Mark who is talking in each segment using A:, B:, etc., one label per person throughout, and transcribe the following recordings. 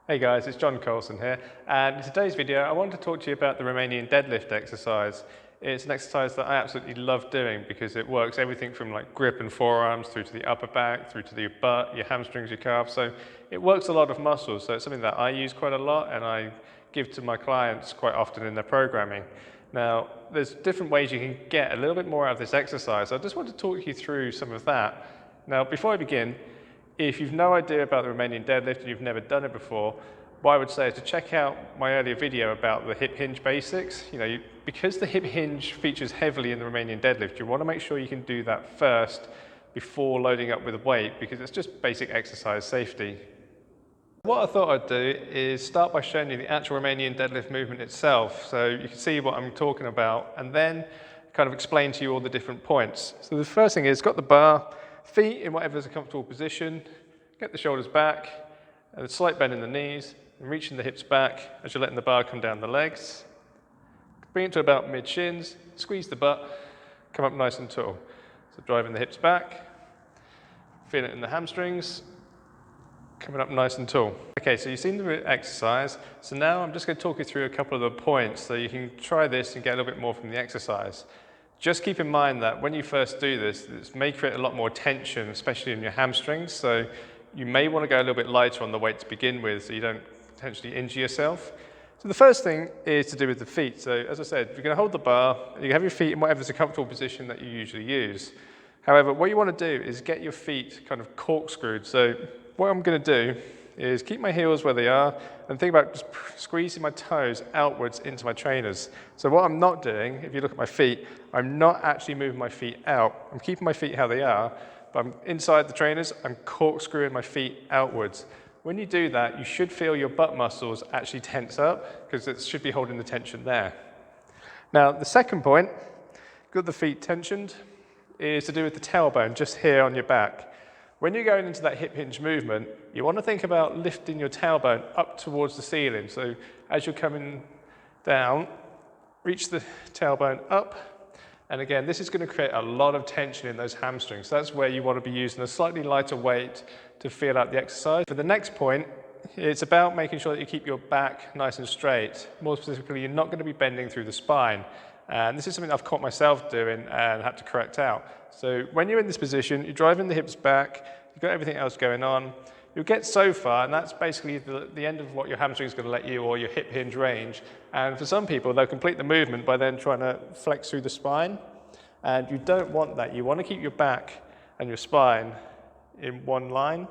A: Hey guys, it's John Colson here, and in today's video I want to talk to you about the Romanian deadlift exercise. It's an exercise that I absolutely love doing because it works everything from like grip and forearms through to the upper back, through to the butt, your hamstrings, your calves. So it works a lot of muscles, so it's something that I use quite a lot and I give to my clients quite often in their programming. Now, there's different ways you can get a little bit more out of this exercise. I just want to talk you through some of that. Now, before I begin, if you've no idea about the Romanian deadlift and you've never done it before, what I would say is to check out my earlier video about the hip hinge basics. Because the hip hinge features heavily in the Romanian deadlift, you want to make sure you can do that first before loading up with a weight, because it's just basic exercise safety. What I thought I'd do is start by showing you the actual Romanian deadlift movement itself, so you can see what I'm talking about, and then kind of explain to you all the different points. So the first thing is, got the bar, feet in whatever's a comfortable position, get the shoulders back, and a slight bend in the knees, and reaching the hips back as you're letting the bar come down the legs. Bring it to about mid-shins, squeeze the butt, come up nice and tall. So driving the hips back, feel it in the hamstrings, coming up nice and tall. Okay, so you've seen the exercise, so now I'm just going to talk you through a couple of the points so you can try this and get a little bit more from the exercise. Just keep in mind that when you first do this may create a lot more tension, especially in your hamstrings, so you may want to go a little bit lighter on the weight to begin with so you don't potentially injure yourself. So the first thing is to do with the feet. So as I said, you're going to hold the bar, you have your feet in whatever's a comfortable position that you usually use. However, what you want to do is get your feet kind of corkscrewed. So what I'm going to do is keep my heels where they are and think about just squeezing my toes outwards into my trainers. So what I'm not doing, if you look at my feet, I'm not actually moving my feet out. I'm keeping my feet how they are, but I'm inside the trainers, I'm corkscrewing my feet outwards. When you do that, you should feel your butt muscles actually tense up because it should be holding the tension there. Now, the second point, got the feet tensioned, is to do with the tailbone just here on your back. When you're going into that hip hinge movement, you want to think about lifting your tailbone up towards the ceiling. So as you're coming down, reach the tailbone up. And again, this is going to create a lot of tension in those hamstrings. That's where you want to be using a slightly lighter weight to feel out the exercise. For the next point, it's about making sure that you keep your back nice and straight. More specifically, you're not going to be bending through the spine. And this is something I've caught myself doing and had to correct out. So when you're in this position, you're driving the hips back, you've got everything else going on. You'll get so far, and that's basically the end of what your hamstring is going to let you, or your hip hinge range. And for some people, they'll complete the movement by then trying to flex through the spine. And you don't want that. You want to keep your back and your spine in one line.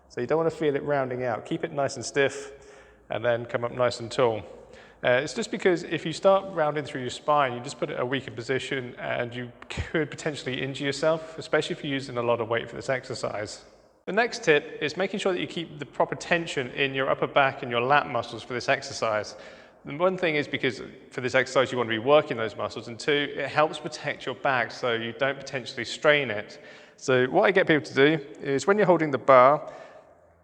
A: So you don't want to feel it rounding out. Keep it nice and stiff, and then come up nice and tall. It's just because if you start rounding through your spine, you just put it in a weaker position and you could potentially injure yourself, especially if you're using a lot of weight for this exercise. The next tip is making sure that you keep the proper tension in your upper back and your lat muscles for this exercise. And one thing is because for this exercise you want to be working those muscles, and two, it helps protect your back so you don't potentially strain it. So what I get people to do is when you're holding the bar,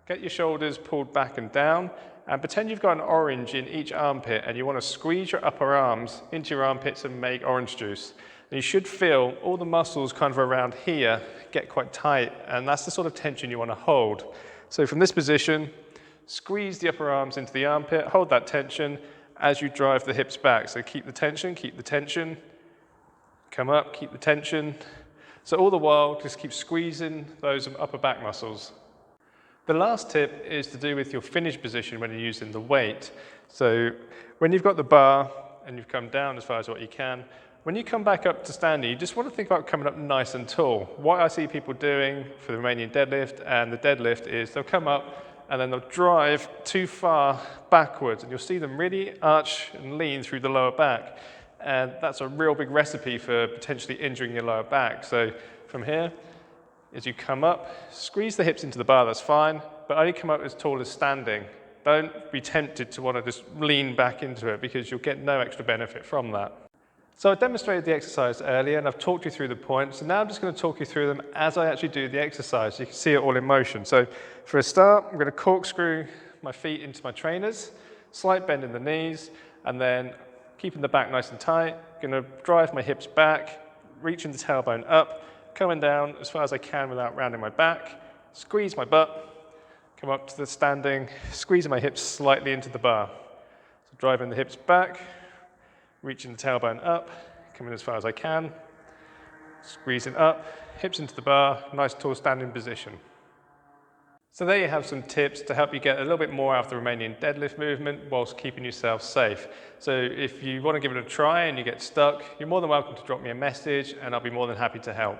A: get your shoulders pulled back and down, and pretend you've got an orange in each armpit and you want to squeeze your upper arms into your armpits and make orange juice. And you should feel all the muscles kind of around here get quite tight, and that's the sort of tension you want to hold. So from this position, squeeze the upper arms into the armpit, hold that tension as you drive the hips back. So keep the tension, come up, keep the tension. So all the while, just keep squeezing those upper back muscles. The last tip is to do with your finish position when you're using the weight. So when you've got the bar and you've come down as far as what you can, when you come back up to standing, you just want to think about coming up nice and tall. What I see people doing for the Romanian deadlift and the deadlift is they'll come up and then they'll drive too far backwards, and you'll see them really arch and lean through the lower back. And that's a real big recipe for potentially injuring your lower back. So from here, as you come up, squeeze the hips into the bar, that's fine, but only come up as tall as standing. Don't be tempted to want to just lean back into it because you'll get no extra benefit from that. So I demonstrated the exercise earlier and I've talked you through the points, and now I'm just going to talk you through them as I actually do the exercise so you can see it all in motion. So for a start, I'm going to corkscrew my feet into my trainers, slight bend in the knees, and then keeping the back nice and tight, going to drive my hips back, reaching the tailbone up, coming down as far as I can without rounding my back, squeeze my butt, Come up to the standing, squeezing my hips slightly into the bar. So driving the hips back, reaching the tailbone up, coming as far as I can, squeezing up, hips into the bar, nice tall standing position. So there you have some tips to help you get a little bit more out of the Romanian deadlift movement whilst keeping yourself safe. So if you want to give it a try and you get stuck, you're more than welcome to drop me a message and I'll be more than happy to help.